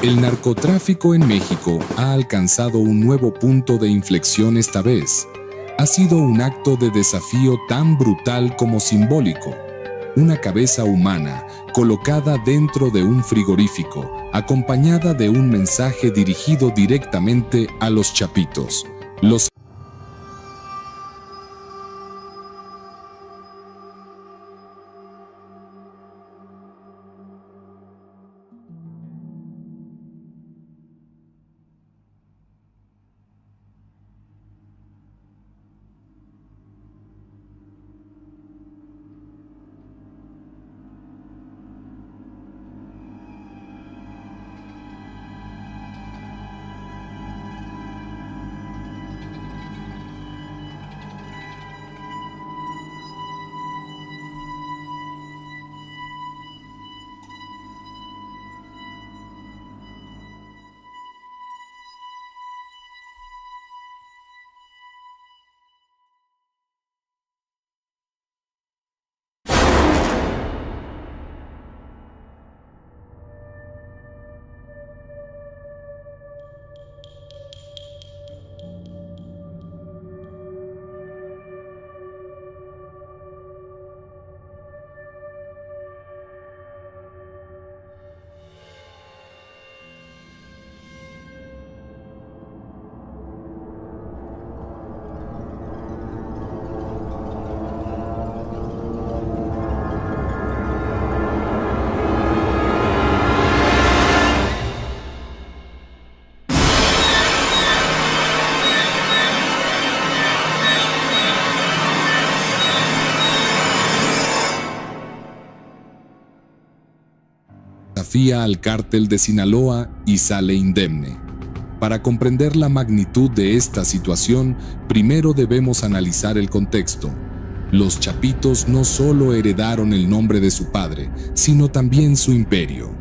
El narcotráfico en México ha alcanzado un nuevo punto de inflexión esta vez. Ha sido un acto de desafío tan brutal como simbólico. Una cabeza humana colocada dentro de un frigorífico, acompañada de un mensaje dirigido directamente a los chapitos. Los desafía al cártel de Sinaloa y sale indemne. Para comprender la magnitud de esta situación, primero debemos analizar el contexto. Los chapitos no solo heredaron el nombre de su padre, sino también su imperio.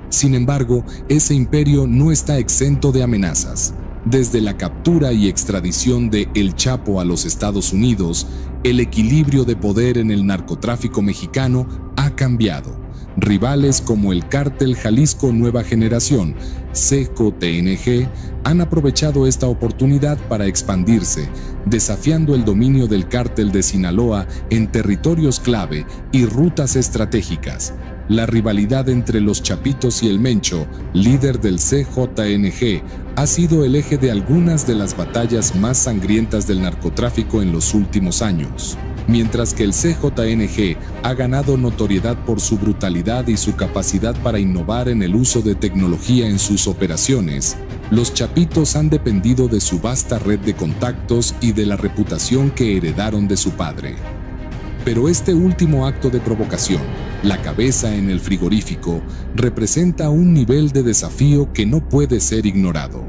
Sin embargo, ese imperio no está exento de amenazas. Desde la captura y extradición de El Chapo a los Estados Unidos, el equilibrio de poder en el narcotráfico mexicano ha cambiado. Rivales como el Cártel Jalisco Nueva Generación, CJNG, han aprovechado esta oportunidad para expandirse, desafiando el dominio del Cártel de Sinaloa en territorios clave y rutas estratégicas. La rivalidad entre los Chapitos y el Mencho, líder del CJNG, ha sido el eje de algunas de las batallas más sangrientas del narcotráfico en los últimos años. Mientras que el CJNG ha ganado notoriedad por su brutalidad y su capacidad para innovar en el uso de tecnología en sus operaciones, los Chapitos han dependido de su vasta red de contactos y de la reputación que heredaron de su padre. Pero este último acto de provocación, la cabeza en el frigorífico, representa un nivel de desafío que no puede ser ignorado.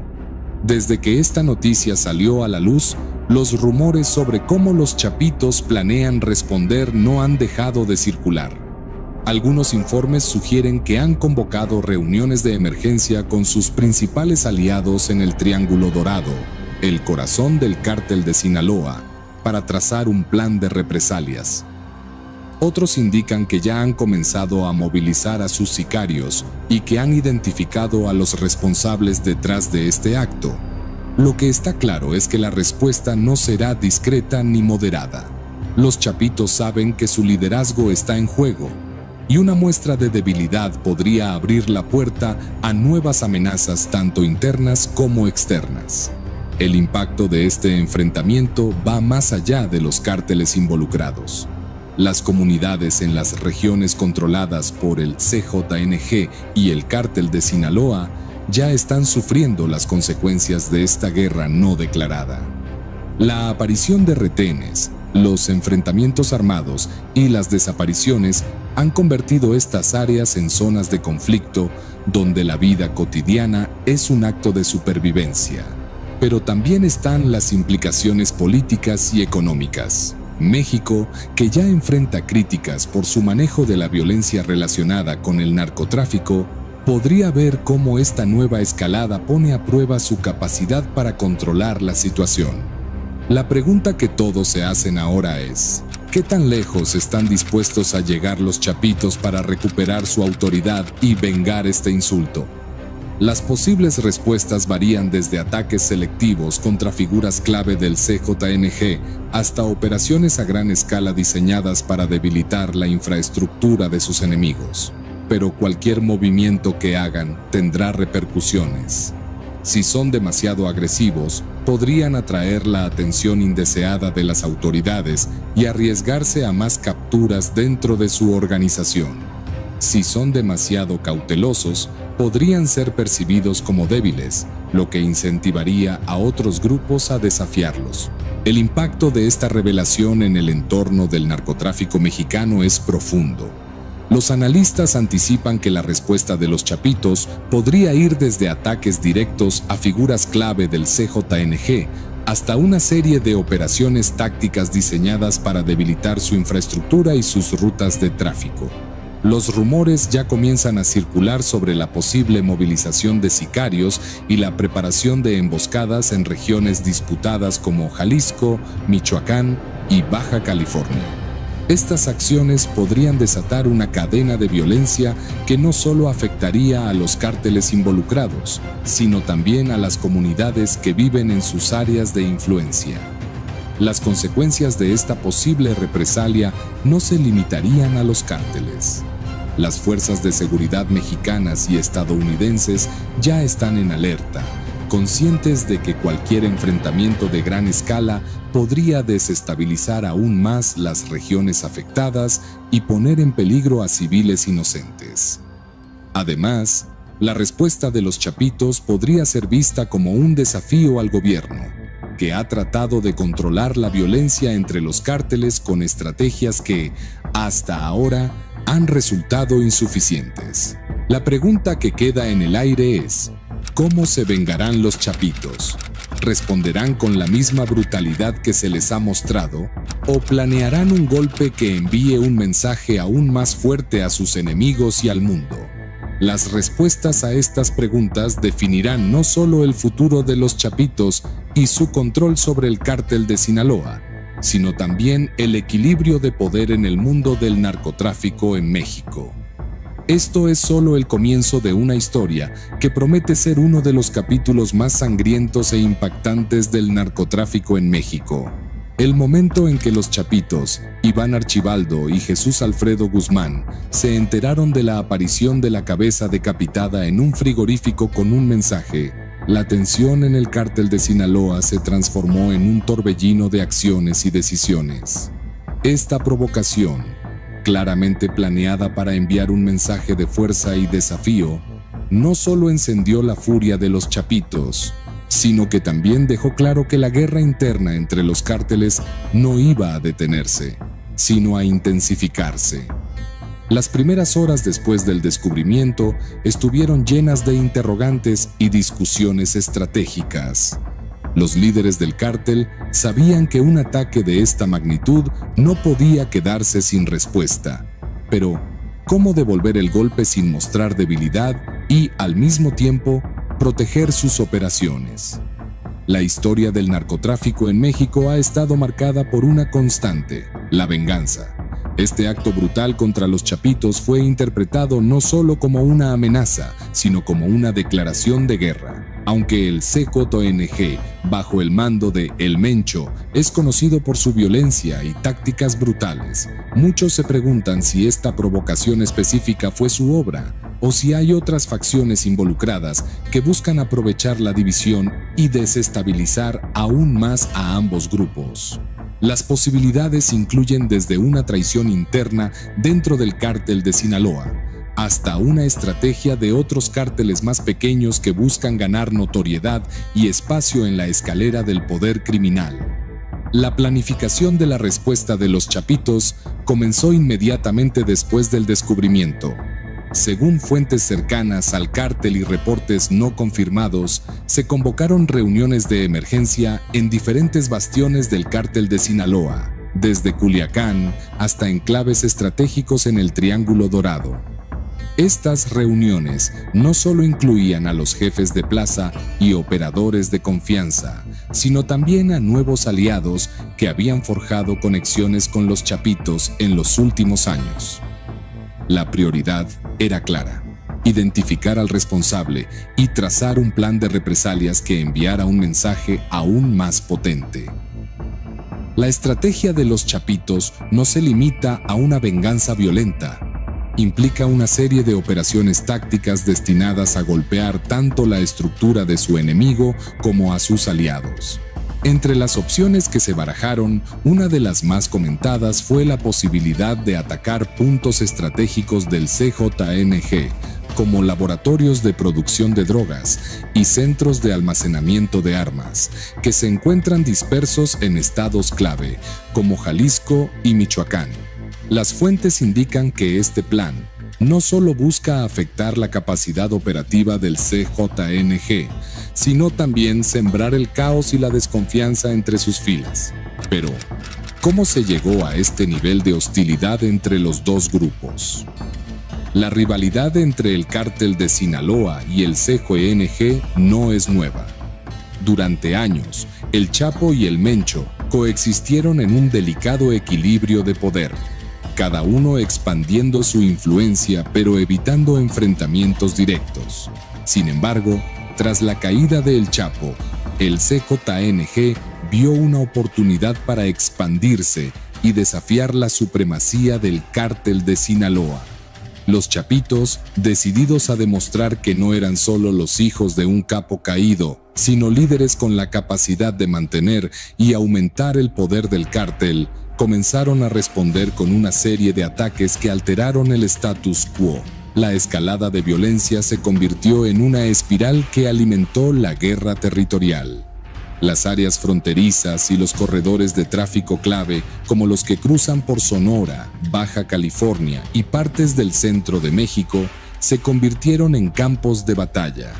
Desde que esta noticia salió a la luz, los rumores sobre cómo los Chapitos planean responder no han dejado de circular. Algunos informes sugieren que han convocado reuniones de emergencia con sus principales aliados en el Triángulo Dorado, el corazón del Cártel de Sinaloa, para trazar un plan de represalias. Otros indican que ya han comenzado a movilizar a sus sicarios y que han identificado a los responsables detrás de este acto. Lo que está claro es que la respuesta no será discreta ni moderada. Los Chapitos saben que su liderazgo está en juego, y una muestra de debilidad podría abrir la puerta a nuevas amenazas tanto internas como externas. El impacto de este enfrentamiento va más allá de los cárteles involucrados. Las comunidades en las regiones controladas por el CJNG y el Cártel de Sinaloa ya están sufriendo las consecuencias de esta guerra no declarada. La aparición de retenes, los enfrentamientos armados y las desapariciones han convertido estas áreas en zonas de conflicto donde la vida cotidiana es un acto de supervivencia. Pero también están las implicaciones políticas y económicas. México, que ya enfrenta críticas por su manejo de la violencia relacionada con el narcotráfico, podría ver cómo esta nueva escalada pone a prueba su capacidad para controlar la situación. La pregunta que todos se hacen ahora es: ¿qué tan lejos están dispuestos a llegar los Chapitos para recuperar su autoridad y vengar este insulto? Las posibles respuestas varían desde ataques selectivos contra figuras clave del CJNG hasta operaciones a gran escala diseñadas para debilitar la infraestructura de sus enemigos. Pero cualquier movimiento que hagan tendrá repercusiones. Si son demasiado agresivos, podrían atraer la atención indeseada de las autoridades y arriesgarse a más capturas dentro de su organización. Si son demasiado cautelosos, podrían ser percibidos como débiles, lo que incentivaría a otros grupos a desafiarlos. El impacto de esta revelación en el entorno del narcotráfico mexicano es profundo. Los analistas anticipan que la respuesta de los chapitos podría ir desde ataques directos a figuras clave del CJNG hasta una serie de operaciones tácticas diseñadas para debilitar su infraestructura y sus rutas de tráfico. Los rumores ya comienzan a circular sobre la posible movilización de sicarios y la preparación de emboscadas en regiones disputadas como Jalisco, Michoacán y Baja California. Estas acciones podrían desatar una cadena de violencia que no solo afectaría a los cárteles involucrados, sino también a las comunidades que viven en sus áreas de influencia. Las consecuencias de esta posible represalia no se limitarían a los cárteles. Las fuerzas de seguridad mexicanas y estadounidenses ya están en alerta, conscientes de que cualquier enfrentamiento de gran escala podría desestabilizar aún más las regiones afectadas y poner en peligro a civiles inocentes. Además, la respuesta de los chapitos podría ser vista como un desafío al gobierno, que ha tratado de controlar la violencia entre los cárteles con estrategias que, hasta ahora, han resultado insuficientes. La pregunta que queda en el aire es: ¿cómo se vengarán los chapitos? ¿Responderán con la misma brutalidad que se les ha mostrado? ¿O planearán un golpe que envíe un mensaje aún más fuerte a sus enemigos y al mundo? Las respuestas a estas preguntas definirán no solo el futuro de los chapitos y su control sobre el cártel de Sinaloa, sino también el equilibrio de poder en el mundo del narcotráfico en México. Esto es solo el comienzo de una historia que promete ser uno de los capítulos más sangrientos e impactantes del narcotráfico en México. El momento en que los chapitos, Iván Archibaldo y Jesús Alfredo Guzmán, se enteraron de la aparición de la cabeza decapitada en un frigorífico con un mensaje, la tensión en el cártel de Sinaloa se transformó en un torbellino de acciones y decisiones. Esta provocación, claramente planeada para enviar un mensaje de fuerza y desafío, no solo encendió la furia de los chapitos, sino que también dejó claro que la guerra interna entre los cárteles no iba a detenerse, sino a intensificarse. Las primeras horas después del descubrimiento estuvieron llenas de interrogantes y discusiones estratégicas. Los líderes del cártel sabían que un ataque de esta magnitud no podía quedarse sin respuesta. Pero, ¿cómo devolver el golpe sin mostrar debilidad y, al mismo tiempo, proteger sus operaciones? La historia del narcotráfico en México ha estado marcada por una constante: la venganza. Este acto brutal contra los chapitos fue interpretado no solo como una amenaza, sino como una declaración de guerra. Aunque el CJNG, bajo el mando de El Mencho, es conocido por su violencia y tácticas brutales, muchos se preguntan si esta provocación específica fue su obra, o si hay otras facciones involucradas que buscan aprovechar la división y desestabilizar aún más a ambos grupos. Las posibilidades incluyen desde una traición interna dentro del cártel de Sinaloa, hasta una estrategia de otros cárteles más pequeños que buscan ganar notoriedad y espacio en la escalera del poder criminal. La planificación de la respuesta de los chapitos comenzó inmediatamente después del descubrimiento. Según fuentes cercanas al cártel y reportes no confirmados, se convocaron reuniones de emergencia en diferentes bastiones del cártel de Sinaloa, desde Culiacán hasta enclaves estratégicos en el Triángulo Dorado. Estas reuniones no solo incluían a los jefes de plaza y operadores de confianza, sino también a nuevos aliados que habían forjado conexiones con los chapitos en los últimos años. La prioridad era clara: identificar al responsable y trazar un plan de represalias que enviara un mensaje aún más potente. La estrategia de los chapitos no se limita a una venganza violenta. Implica una serie de operaciones tácticas destinadas a golpear tanto la estructura de su enemigo como a sus aliados. Entre las opciones que se barajaron, una de las más comentadas fue la posibilidad de atacar puntos estratégicos del CJNG, como laboratorios de producción de drogas y centros de almacenamiento de armas, que se encuentran dispersos en estados clave, como Jalisco y Michoacán. Las fuentes indican que este plan no solo busca afectar la capacidad operativa del CJNG, sino también sembrar el caos y la desconfianza entre sus filas. Pero, ¿cómo se llegó a este nivel de hostilidad entre los dos grupos? La rivalidad entre el cártel de Sinaloa y el CJNG no es nueva. Durante años, el Chapo y el Mencho coexistieron en un delicado equilibrio de poder, cada uno expandiendo su influencia pero evitando enfrentamientos directos. Sin embargo, tras la caída de El Chapo, el CJNG vio una oportunidad para expandirse y desafiar la supremacía del cártel de Sinaloa. Los chapitos, decididos a demostrar que no eran solo los hijos de un capo caído, sino líderes con la capacidad de mantener y aumentar el poder del cártel, comenzaron a responder con una serie de ataques que alteraron el status quo. La escalada de violencia se convirtió en una espiral que alimentó la guerra territorial. Las áreas fronterizas y los corredores de tráfico clave, como los que cruzan por Sonora, Baja California y partes del centro de México, se convirtieron en campos de batalla.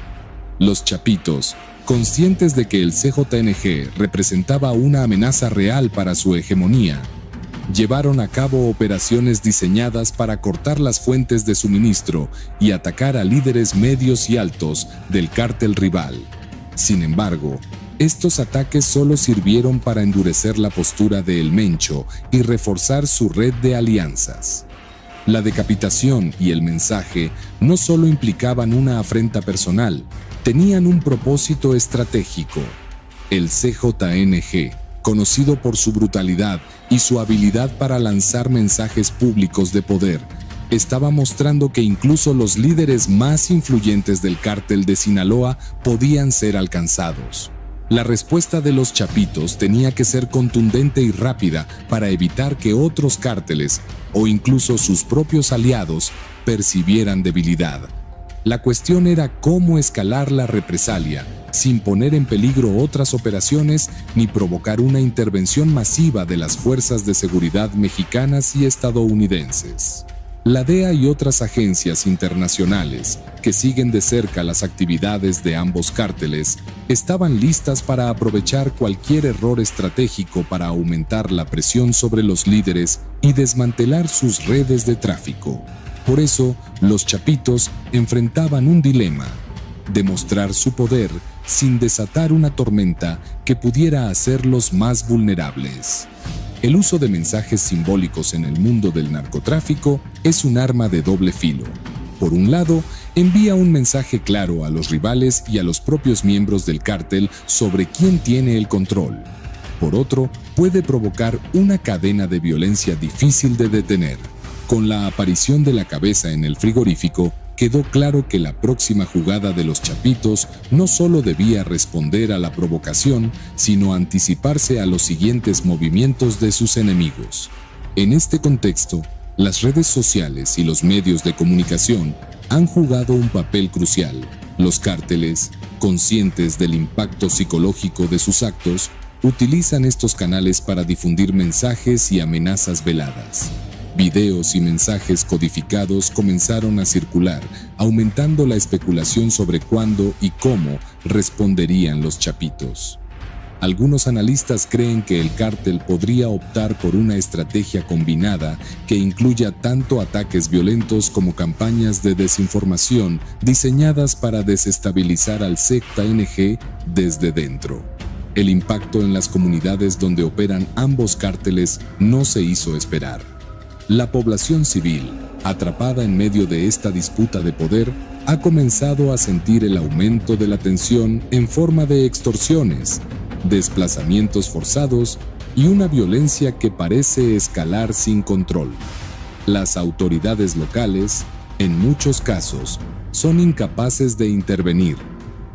Los chapitos, conscientes de que el CJNG representaba una amenaza real para su hegemonía, llevaron a cabo operaciones diseñadas para cortar las fuentes de suministro y atacar a líderes medios y altos del cártel rival. Sin embargo, estos ataques solo sirvieron para endurecer la postura de El Mencho y reforzar su red de alianzas. La decapitación y el mensaje no solo implicaban una afrenta personal, tenían un propósito estratégico. El CJNG, conocido por su brutalidad y su habilidad para lanzar mensajes públicos de poder, estaba mostrando que incluso los líderes más influyentes del cártel de Sinaloa podían ser alcanzados. La respuesta de los chapitos tenía que ser contundente y rápida para evitar que otros cárteles, o incluso sus propios aliados, percibieran debilidad. La cuestión era cómo escalar la represalia, sin poner en peligro otras operaciones ni provocar una intervención masiva de las fuerzas de seguridad mexicanas y estadounidenses. La DEA y otras agencias internacionales, que siguen de cerca las actividades de ambos cárteles, estaban listas para aprovechar cualquier error estratégico para aumentar la presión sobre los líderes y desmantelar sus redes de tráfico. Por eso, los chapitos enfrentaban un dilema: demostrar su poder sin desatar una tormenta que pudiera hacerlos más vulnerables. El uso de mensajes simbólicos en el mundo del narcotráfico es un arma de doble filo. Por un lado, envía un mensaje claro a los rivales y a los propios miembros del cártel sobre quién tiene el control. Por otro, puede provocar una cadena de violencia difícil de detener. Con la aparición de la cabeza en el frigorífico, quedó claro que la próxima jugada de los chapitos no solo debía responder a la provocación, sino anticiparse a los siguientes movimientos de sus enemigos. En este contexto, las redes sociales y los medios de comunicación han jugado un papel crucial. Los cárteles, conscientes del impacto psicológico de sus actos, utilizan estos canales para difundir mensajes y amenazas veladas. Videos y mensajes codificados comenzaron a circular, aumentando la especulación sobre cuándo y cómo responderían los chapitos. Algunos analistas creen que el cártel podría optar por una estrategia combinada que incluya tanto ataques violentos como campañas de desinformación diseñadas para desestabilizar al CJNG desde dentro. El impacto en las comunidades donde operan ambos cárteles no se hizo esperar. La población civil, atrapada en medio de esta disputa de poder, ha comenzado a sentir el aumento de la tensión en forma de extorsiones, desplazamientos forzados y una violencia que parece escalar sin control. Las autoridades locales, en muchos casos, son incapaces de intervenir,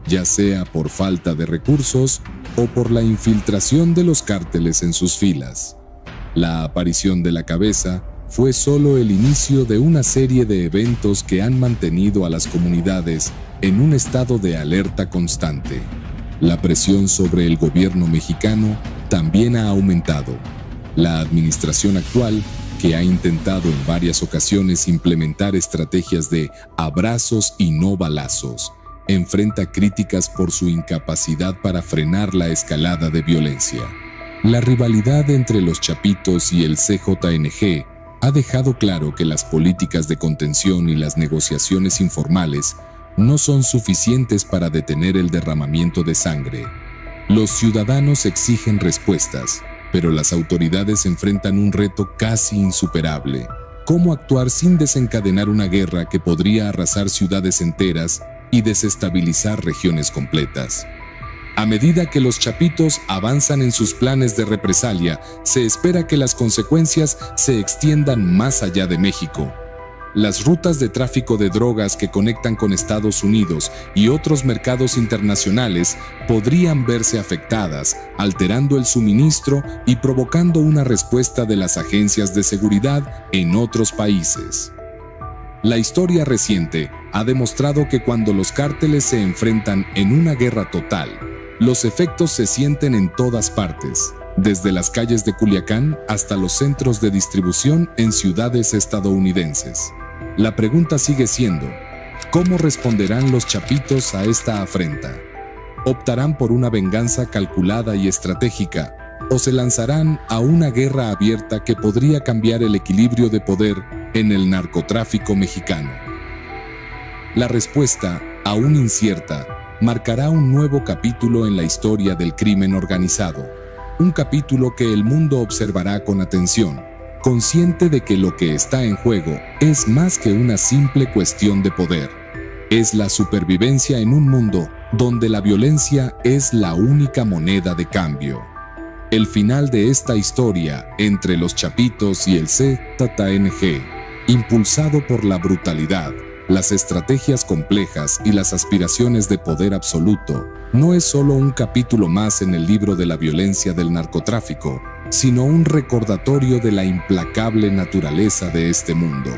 ya sea por falta de recursos o por la infiltración de los cárteles en sus filas. La aparición de la cabeza fue solo el inicio de una serie de eventos que han mantenido a las comunidades en un estado de alerta constante. La presión sobre el gobierno mexicano también ha aumentado. La administración actual, que ha intentado en varias ocasiones implementar estrategias de abrazos y no balazos, enfrenta críticas por su incapacidad para frenar la escalada de violencia. La rivalidad entre los Chapitos y el CJNG ha dejado claro que las políticas de contención y las negociaciones informales no son suficientes para detener el derramamiento de sangre. Los ciudadanos exigen respuestas, pero las autoridades enfrentan un reto casi insuperable: ¿cómo actuar sin desencadenar una guerra que podría arrasar ciudades enteras y desestabilizar regiones completas? A medida que los Chapitos avanzan en sus planes de represalia, se espera que las consecuencias se extiendan más allá de México. Las rutas de tráfico de drogas que conectan con Estados Unidos y otros mercados internacionales podrían verse afectadas, alterando el suministro y provocando una respuesta de las agencias de seguridad en otros países. La historia reciente ha demostrado que cuando los cárteles se enfrentan en una guerra total, los efectos se sienten en todas partes, desde las calles de Culiacán hasta los centros de distribución en ciudades estadounidenses. La pregunta sigue siendo: ¿cómo responderán los Chapitos a esta afrenta? ¿Optarán por una venganza calculada y estratégica, o se lanzarán a una guerra abierta que podría cambiar el equilibrio de poder en el narcotráfico mexicano? La respuesta, aún incierta, marcará un nuevo capítulo en la historia del crimen organizado, un capítulo que el mundo observará con atención, consciente de que lo que está en juego es más que una simple cuestión de poder. Es la supervivencia en un mundo donde la violencia es la única moneda de cambio. El final de esta historia entre los Chapitos y el CJNG, impulsado por la brutalidad, las estrategias complejas y las aspiraciones de poder absoluto, no es solo un capítulo más en el libro de la violencia del narcotráfico, sino un recordatorio de la implacable naturaleza de este mundo.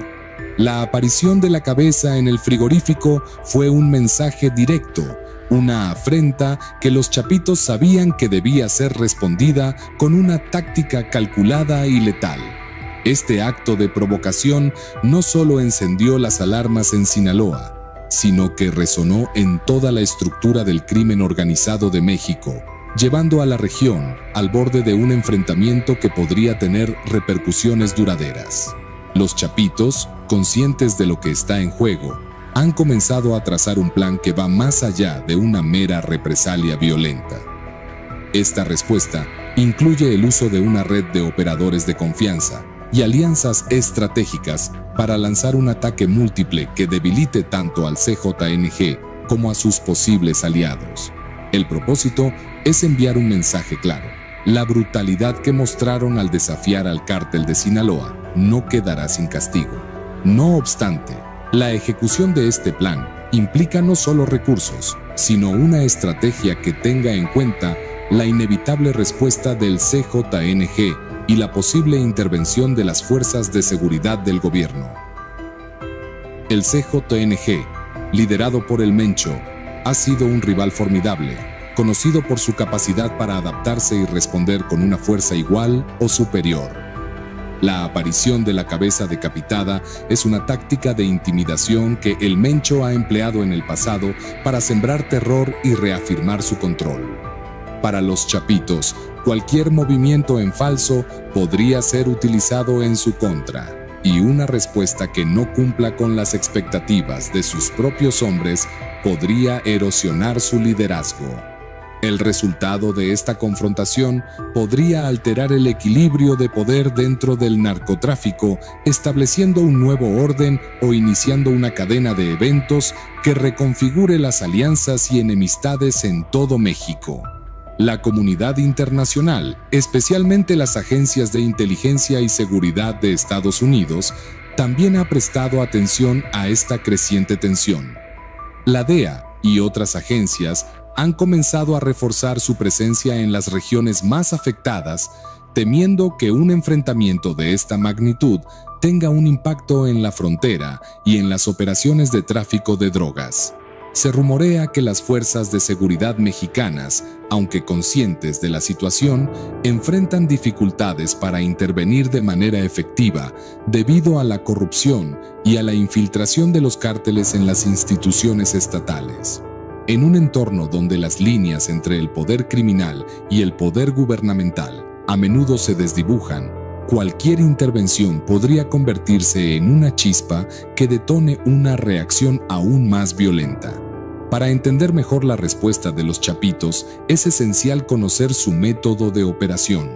La aparición de la cabeza en el frigorífico fue un mensaje directo, una afrenta que los Chapitos sabían que debía ser respondida con una táctica calculada y letal. Este acto de provocación no solo encendió las alarmas en Sinaloa, sino que resonó en toda la estructura del crimen organizado de México, llevando a la región al borde de un enfrentamiento que podría tener repercusiones duraderas. Los Chapitos, conscientes de lo que está en juego, han comenzado a trazar un plan que va más allá de una mera represalia violenta. Esta respuesta incluye el uso de una red de operadores de confianza y alianzas estratégicas para lanzar un ataque múltiple que debilite tanto al CJNG como a sus posibles aliados. El propósito es enviar un mensaje claro: la brutalidad que mostraron al desafiar al cártel de Sinaloa no quedará sin castigo. No obstante, la ejecución de este plan implica no solo recursos, sino una estrategia que tenga en cuenta la inevitable respuesta del CJNG y la posible intervención de las fuerzas de seguridad del gobierno. El CJNG, liderado por el Mencho, ha sido un rival formidable, conocido por su capacidad para adaptarse y responder con una fuerza igual o superior. La aparición de la cabeza decapitada es una táctica de intimidación que el Mencho ha empleado en el pasado para sembrar terror y reafirmar su control. Para los Chapitos, cualquier movimiento en falso podría ser utilizado en su contra, y una respuesta que no cumpla con las expectativas de sus propios hombres podría erosionar su liderazgo. El resultado de esta confrontación podría alterar el equilibrio de poder dentro del narcotráfico, estableciendo un nuevo orden o iniciando una cadena de eventos que reconfigure las alianzas y enemistades en todo México. La comunidad internacional, especialmente las agencias de inteligencia y seguridad de Estados Unidos, también ha prestado atención a esta creciente tensión. La DEA y otras agencias han comenzado a reforzar su presencia en las regiones más afectadas, temiendo que un enfrentamiento de esta magnitud tenga un impacto en la frontera y en las operaciones de tráfico de drogas. Se rumorea que las fuerzas de seguridad mexicanas, aunque conscientes de la situación, enfrentan dificultades para intervenir de manera efectiva debido a la corrupción y a la infiltración de los cárteles en las instituciones estatales. En un entorno donde las líneas entre el poder criminal y el poder gubernamental a menudo se desdibujan, cualquier intervención podría convertirse en una chispa que detone una reacción aún más violenta. Para entender mejor la respuesta de los Chapitos, es esencial conocer su método de operación.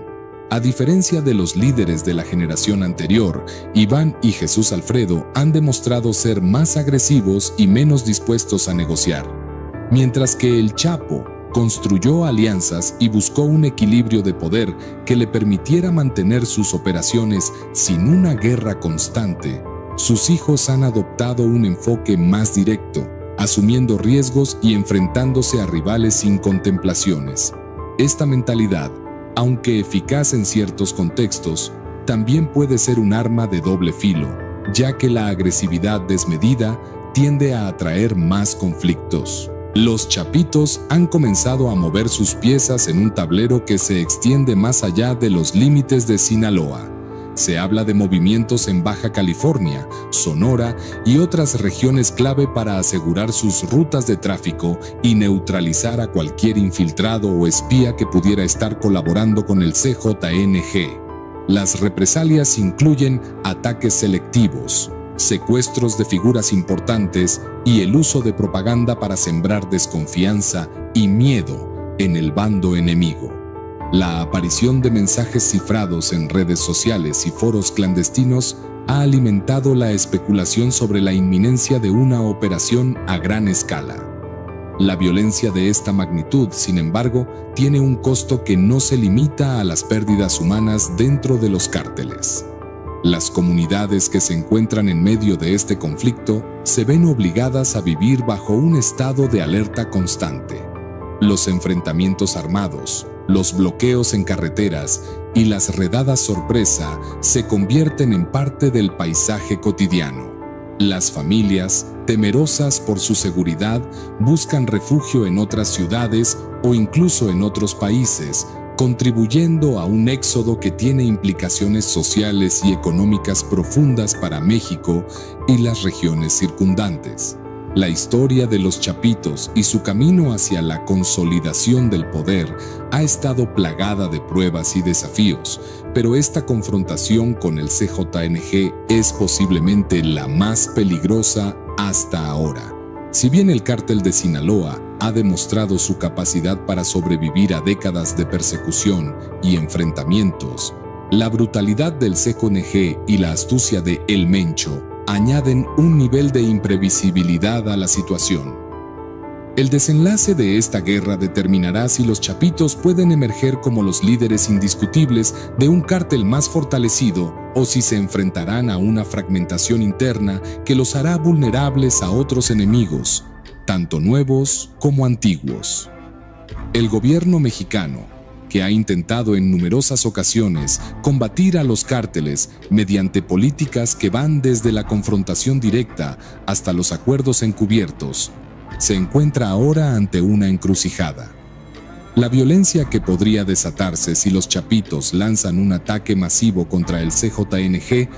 A diferencia de los líderes de la generación anterior, Iván y Jesús Alfredo han demostrado ser más agresivos y menos dispuestos a negociar. Mientras que el Chapo construyó alianzas y buscó un equilibrio de poder que le permitiera mantener sus operaciones sin una guerra constante, sus hijos han adoptado un enfoque más directo, asumiendo riesgos y enfrentándose a rivales sin contemplaciones. Esta mentalidad, aunque eficaz en ciertos contextos, también puede ser un arma de doble filo, ya que la agresividad desmedida tiende a atraer más conflictos. Los Chapitos han comenzado a mover sus piezas en un tablero que se extiende más allá de los límites de Sinaloa. Se habla de movimientos en Baja California, Sonora y otras regiones clave para asegurar sus rutas de tráfico y neutralizar a cualquier infiltrado o espía que pudiera estar colaborando con el CJNG. Las represalias incluyen ataques selectivos, secuestros de figuras importantes y el uso de propaganda para sembrar desconfianza y miedo en el bando enemigo. La aparición de mensajes cifrados en redes sociales y foros clandestinos ha alimentado la especulación sobre la inminencia de una operación a gran escala. La violencia de esta magnitud, sin embargo, tiene un costo que no se limita a las pérdidas humanas dentro de los cárteles. Las comunidades que se encuentran en medio de este conflicto se ven obligadas a vivir bajo un estado de alerta constante. Los enfrentamientos armados, los bloqueos en carreteras y las redadas sorpresa se convierten en parte del paisaje cotidiano. Las familias, temerosas por su seguridad, buscan refugio en otras ciudades o incluso en otros países, contribuyendo a un éxodo que tiene implicaciones sociales y económicas profundas para México y las regiones circundantes. La historia de los Chapitos y su camino hacia la consolidación del poder ha estado plagada de pruebas y desafíos, pero esta confrontación con el CJNG es posiblemente la más peligrosa hasta ahora. Si bien el cártel de Sinaloa ha demostrado su capacidad para sobrevivir a décadas de persecución y enfrentamientos, la brutalidad del CJNG y la astucia de El Mencho añaden un nivel de imprevisibilidad a la situación. El desenlace de esta guerra determinará si los Chapitos pueden emerger como los líderes indiscutibles de un cártel más fortalecido o si se enfrentarán a una fragmentación interna que los hará vulnerables a otros enemigos, tanto nuevos como antiguos. El gobierno mexicano, que ha intentado en numerosas ocasiones combatir a los cárteles mediante políticas que van desde la confrontación directa hasta los acuerdos encubiertos, se encuentra ahora ante una encrucijada. La violencia que podría desatarse si los Chapitos lanzan un ataque masivo contra el CJNG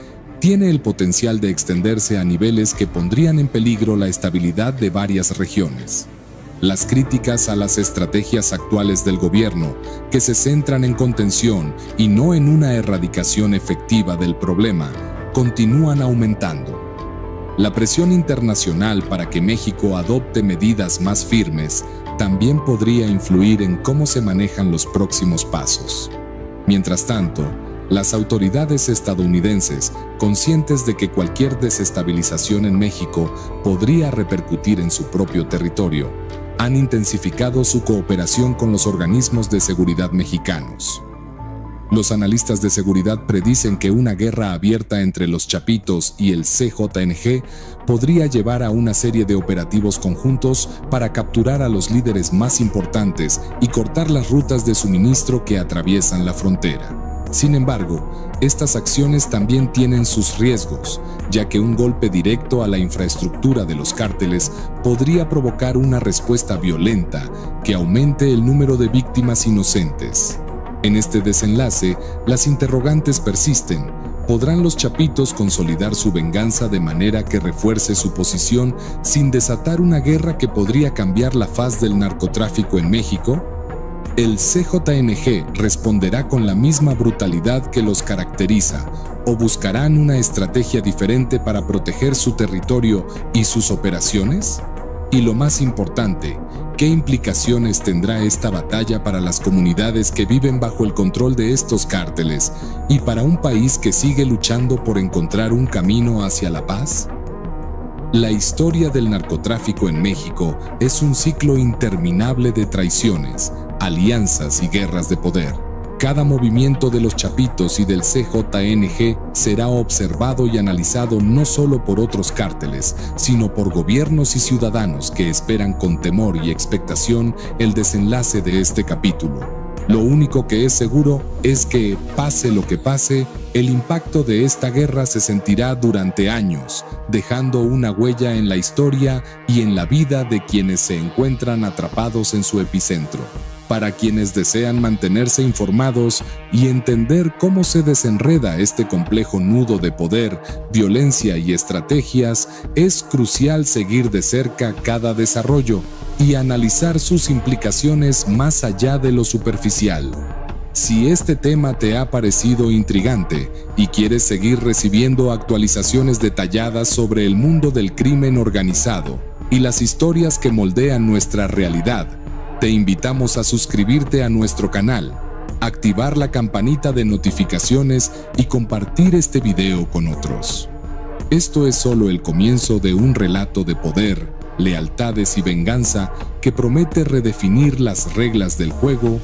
tiene el potencial de extenderse a niveles que pondrían en peligro la estabilidad de varias regiones. Las críticas a las estrategias actuales del gobierno, que se centran en contención y no en una erradicación efectiva del problema, continúan aumentando. La presión internacional para que México adopte medidas más firmes también podría influir en cómo se manejan los próximos pasos. Mientras tanto, las autoridades estadounidenses, conscientes de que cualquier desestabilización en México podría repercutir en su propio territorio, han intensificado su cooperación con los organismos de seguridad mexicanos. Los analistas de seguridad predicen que una guerra abierta entre los Chapitos y el CJNG podría llevar a una serie de operativos conjuntos para capturar a los líderes más importantes y cortar las rutas de suministro que atraviesan la frontera. Sin embargo, estas acciones también tienen sus riesgos, ya que un golpe directo a la infraestructura de los cárteles podría provocar una respuesta violenta que aumente el número de víctimas inocentes. En este desenlace, las interrogantes persisten. ¿Podrán los Chapitos consolidar su venganza de manera que refuerce su posición sin desatar una guerra que podría cambiar la faz del narcotráfico en México? ¿El CJNG responderá con la misma brutalidad que los caracteriza o buscarán una estrategia diferente para proteger su territorio y sus operaciones? Y lo más importante, ¿qué implicaciones tendrá esta batalla para las comunidades que viven bajo el control de estos cárteles y para un país que sigue luchando por encontrar un camino hacia la paz? La historia del narcotráfico en México es un ciclo interminable de traiciones, alianzas y guerras de poder. Cada movimiento de los Chapitos y del CJNG será observado y analizado no solo por otros cárteles, sino por gobiernos y ciudadanos que esperan con temor y expectación el desenlace de este capítulo. Lo único que es seguro es que, pase lo que pase, el impacto de esta guerra se sentirá durante años, dejando una huella en la historia y en la vida de quienes se encuentran atrapados en su epicentro. Para quienes desean mantenerse informados y entender cómo se desenreda este complejo nudo de poder, violencia y estrategias, es crucial seguir de cerca cada desarrollo y analizar sus implicaciones más allá de lo superficial. Si este tema te ha parecido intrigante y quieres seguir recibiendo actualizaciones detalladas sobre el mundo del crimen organizado y las historias que moldean nuestra realidad, te invitamos a suscribirte a nuestro canal, activar la campanita de notificaciones y compartir este video con otros. Esto es solo el comienzo de un relato de poder, lealtades y venganza que promete redefinir las reglas del juego